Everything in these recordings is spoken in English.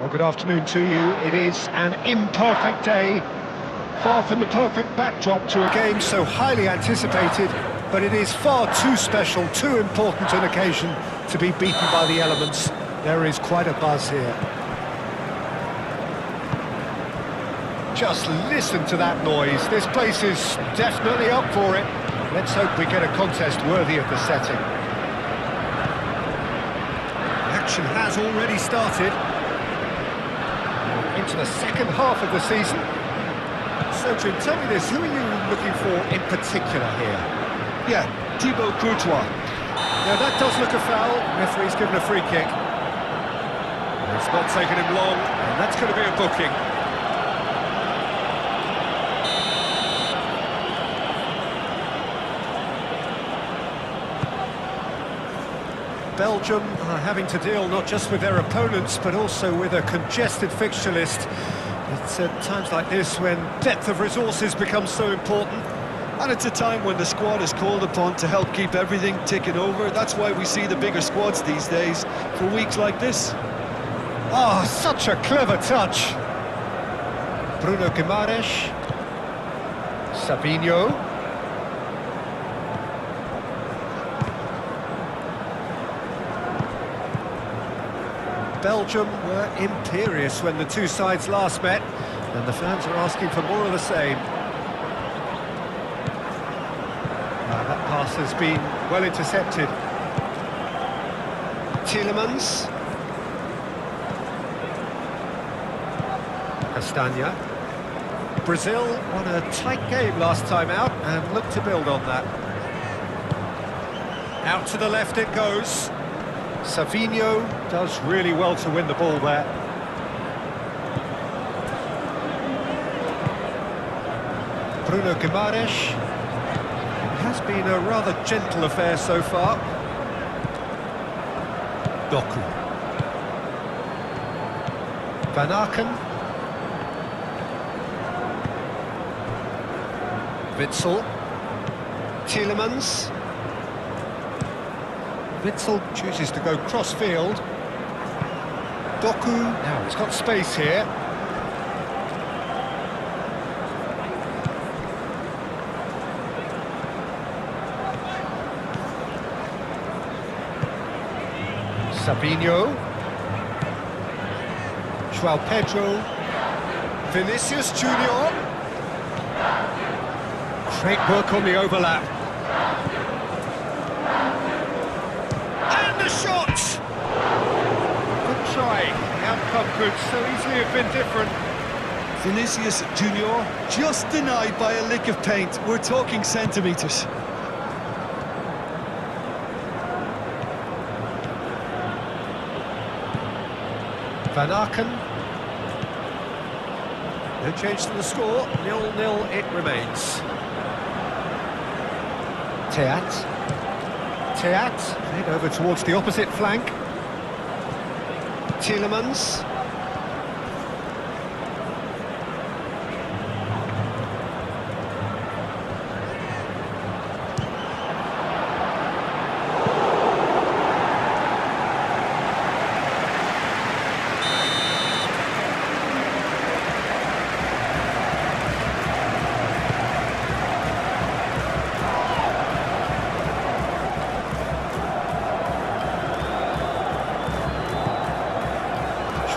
Well, good afternoon to you. It is an imperfect day, far from the perfect backdrop to a game so highly anticipated, but it is far too special, too important an occasion to be beaten by the elements. There is quite a buzz here. Just listen to that noise. This place is definitely up for it. Let's hope we get a contest worthy of the setting. Action has already started. Into the second half of the season. So, Jim, tell me this, who are you looking for in particular here? Yeah, Thibaut Courtois. Now, that does look a foul. Referee's given a free kick. It's not taken him long, and that's going to be a booking. Belgium are having to deal not just with their opponents, but also with a congested fixture list. It's at times like this when depth of resources becomes so important. And it's a time when the squad is called upon to help keep everything ticking over. That's why we see the bigger squads these days, for weeks like this. Oh, such a clever touch. Bruno Guimaraes. Savinho. Belgium were imperious when the two sides last met, and the fans are asking for more of the same. That pass has been well intercepted. Tielemans. Castagna. Brazil won a tight game last time out and look to build on that. Out to the left it goes. Savinho does really well to win the ball there. Bruno Guimaraes. It has been a rather gentle affair so far. Doku. Van Aken. Witsel. Tielemans. Witsel chooses to go cross-field. Doku, now he's got space here. Savinho. João Pedro. Vinicius Junior. Great work on the overlap. The outcome could so easily have been different. Vinicius Junior just denied by a lick of paint. We're talking centimetres. Van Aken. No change to the score. 0-0 it remains. Teat. Head over towards the opposite flank. Tielemans.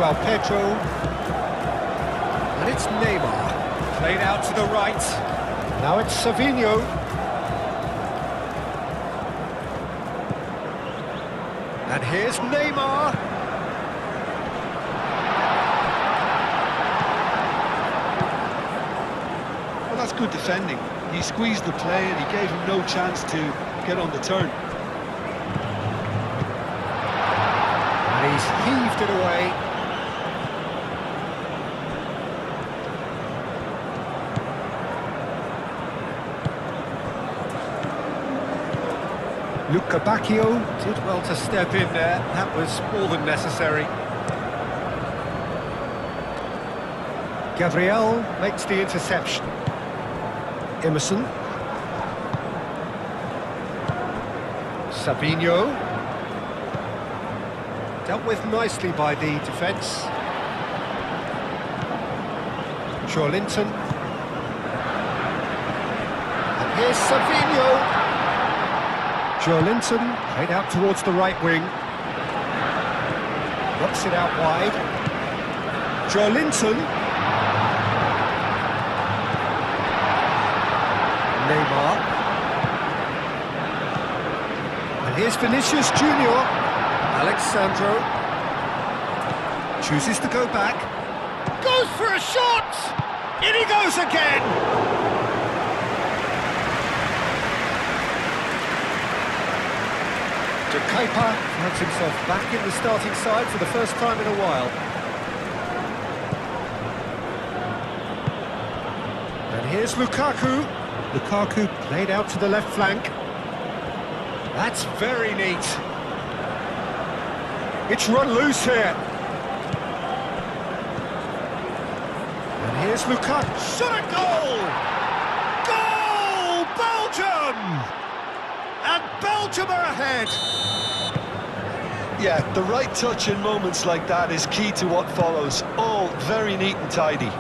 João Pedro, and it's Neymar, played out to the right, now it's Savinho. And here's Neymar. Well, that's good defending. He squeezed the play and he gave him no chance to get on the turn. And he's heaved it away. Luca Bacchio did well to step in there, that was more than necessary. Gabriel makes the interception. Emerson. Savinho. Dealt with nicely by the defence. Joelinton. And here's Savinho. Joelinton played out towards the right wing. Knocks it out wide. Joelinton. Neymar. And here's Vinicius Junior. Alexandro. Chooses to go back. Goes for a shot! In he goes again! De Kuyper finds himself back in the starting side for the first time in a while. And here's Lukaku. Lukaku played out to the left flank. That's very neat. It's run loose here. And here's Lukaku. Shot a goal! Goal! Belgium! And Belgium are ahead. Yeah, the right touch in moments like that is key to what follows. All very neat and tidy.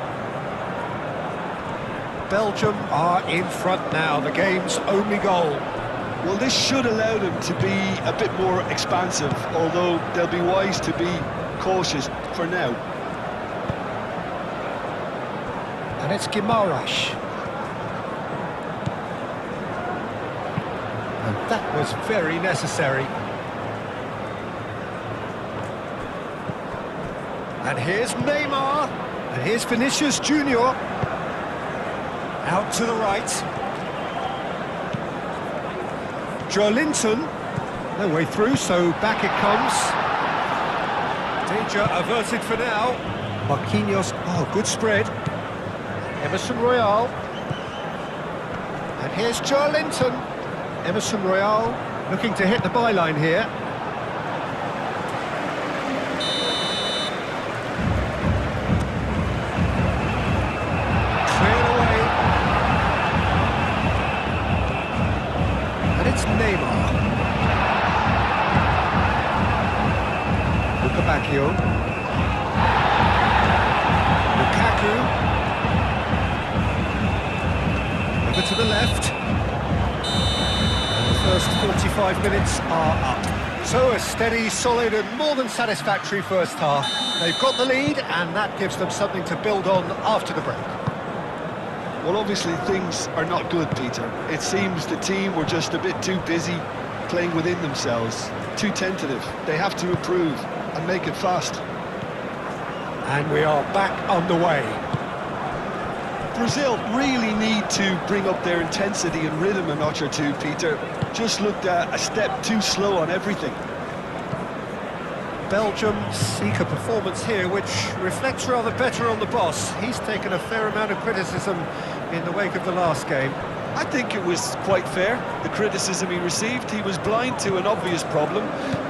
Belgium are in front now, the game's only goal. Well, this should allow them to be a bit more expansive, although they'll be wise to be cautious for now. And it's Guimaraes. And that was very necessary. And here's Neymar. And here's Vinicius Junior. Out to the right. Joelinton. No way through, so back it comes. Danger averted for now. Marquinhos. Oh, good spread. Emerson Royal. And here's Joelinton. Emerson Royal looking to hit the byline here. Cleared away. And it's Neymar. Lukaku. Lukaku. Over to the left. First 45 minutes are up. So a steady, solid and more than satisfactory first half. They've got the lead and that gives them something to build on after the break. Well, obviously things are not good, Peter. It seems the team were just a bit too busy playing within themselves, too tentative. They have to improve and make it fast. And we are back underway. Brazil really need to bring up their intensity and rhythm a notch or two, Peter. Just looked a step too slow on everything. Belgium seek a performance here which reflects rather better on the boss. He's taken a fair amount of criticism in the wake of the last game. I think it was quite fair, the criticism he received. He was blind to an obvious problem,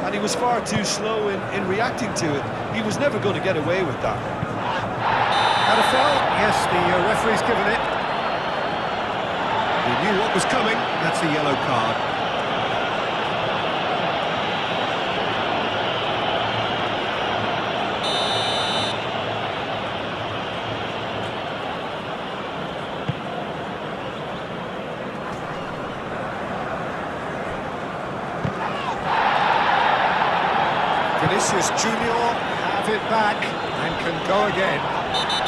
and he was far too slow in reacting to it. He was never going to get away with that. Had a foul? Yes, the referee's given it. He knew what was coming. That's a yellow card. Vinicius Junior have it back and can go again.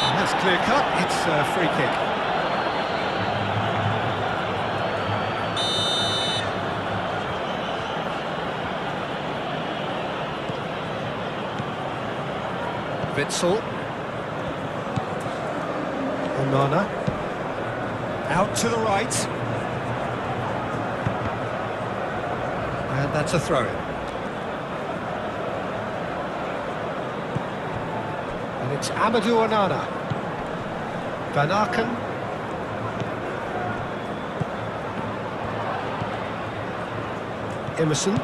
And that's clear cut, it's a free kick. Witsel. Onana. Out to the right. And that's a throw-in. And it's Amadou Onana. Van Aken. Emerson.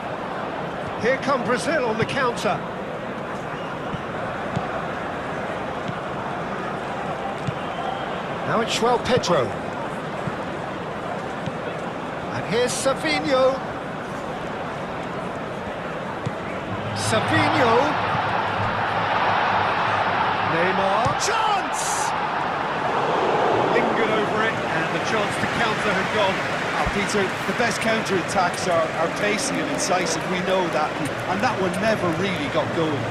Here come Brazil on the counter. Now it's João Pedro. And here's Savinho. Savinho. Neymar. Chance! and the chance to counter had gone. Peter, the best counter-attacks are pacey and incisive, we know that, and that one never really got going.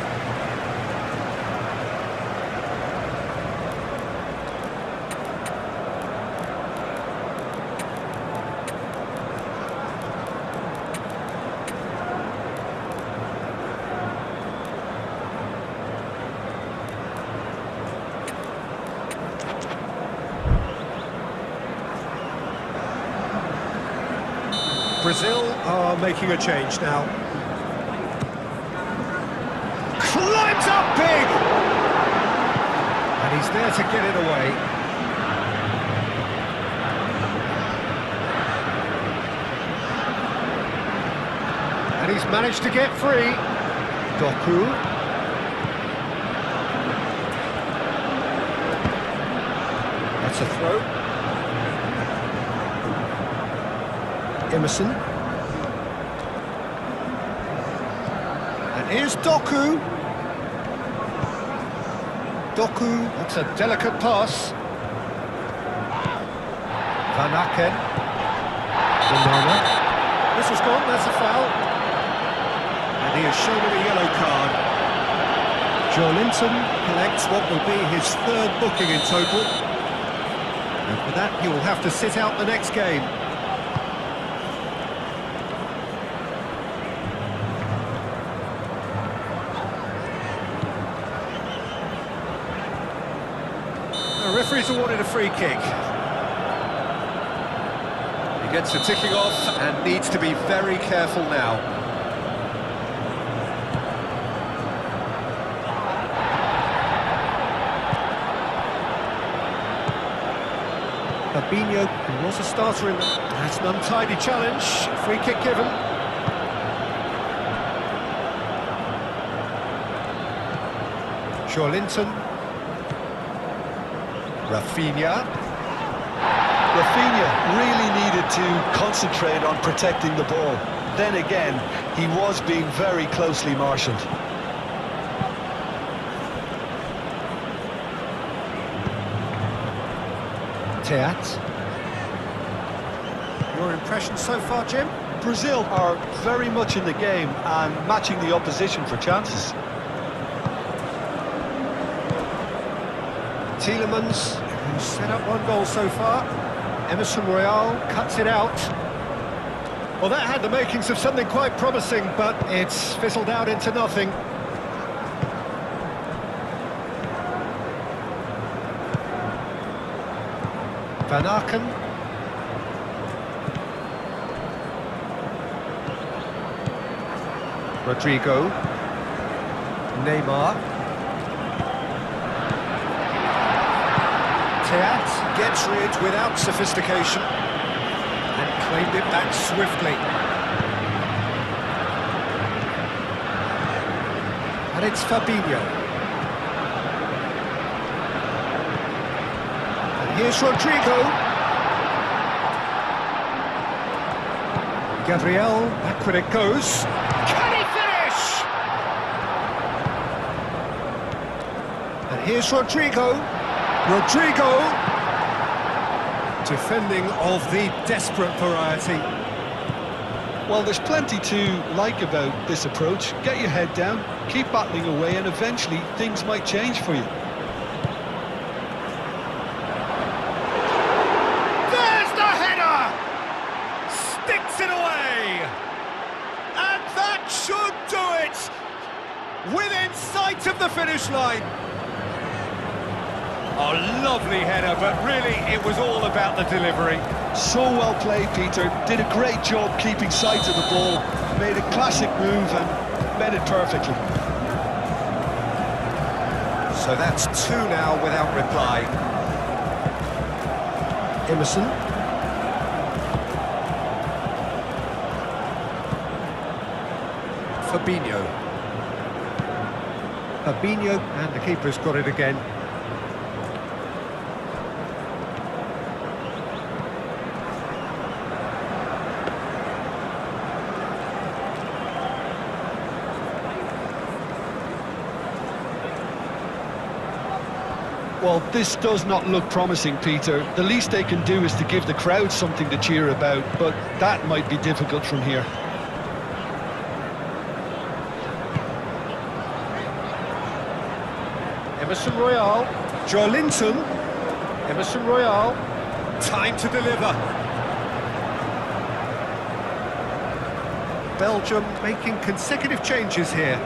Brazil are making a change now. Climbs up big! And he's there to get it away. And he's managed to get free. Doku. That's a throw. Emerson. And here's Doku. Doku, that's a delicate pass. Van Aken. Banana. This has gone, that's a foul. And he has shown him a yellow card. Joelinton collects what will be his third booking in total. And for that, he will have to sit out the next game. The referee's awarded a free kick. He gets the ticking off and needs to be very careful now. Fabinho, who was a starter in the... That's an untidy challenge. Free kick given. Joelinton. Rafinha really needed to concentrate on protecting the ball. Then again, he was being very closely marshalled. Teat. Your impression so far, Jim? Brazil are very much in the game and matching the opposition for chances. Tielemans, who's set up one goal so far. Emerson Royal cuts it out. Well, that had the makings of something quite promising, but it's fizzled out into nothing. Van Aken. Rodrigo. Neymar. Teat gets rid without sophistication and claimed it back swiftly. And it's Fabinho. And here's Rodrigo. Gabriel, backward it goes. Can he finish? And here's Rodrigo. Defending of the desperate variety. Well, there's plenty to like about this approach. Get your head down, keep battling away, and eventually things might change for you. There's the header! Sticks it away! And that should do it! Within sight of the finish line. Oh, lovely header, but really it was all about the delivery. So well played, Peter. Did a great job keeping sight of the ball. Made a classic move and met it perfectly. So that's two now without reply. Emerson. Fabinho, and the keeper's got it again. Well, this does not look promising, Peter. The least they can do is to give the crowd something to cheer about, but that might be difficult from here. Emerson Royale, Joelinton, Emerson Royale, time to deliver. Belgium making consecutive changes here.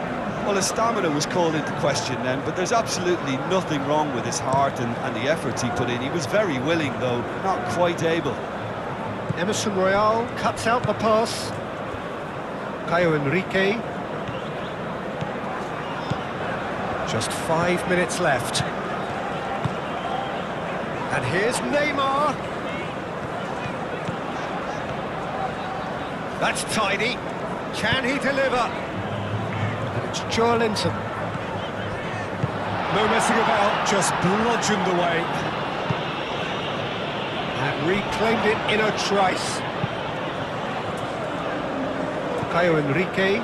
Well, his stamina was called into question then, but there's absolutely nothing wrong with his heart and the efforts he put in. He was very willing, though, not quite able. Emerson Royale cuts out the pass. Caio Henrique. Just 5 minutes left. And here's Neymar. That's tidy. Can he deliver? And it's Joelinton. No messing about, just bludgeoned away. And reclaimed it in a trice. Caio Henrique.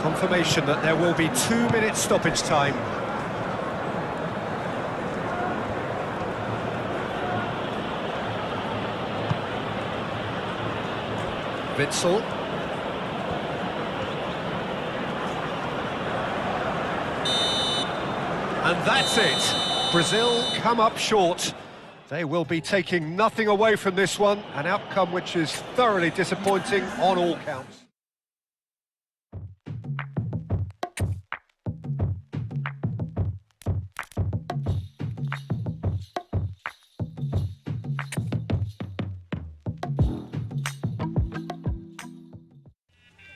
Confirmation that there will be 2 minutes stoppage time. Witsel. And that's it. Brazil come up short. They will be taking nothing away from this one, an outcome which is thoroughly disappointing on all counts.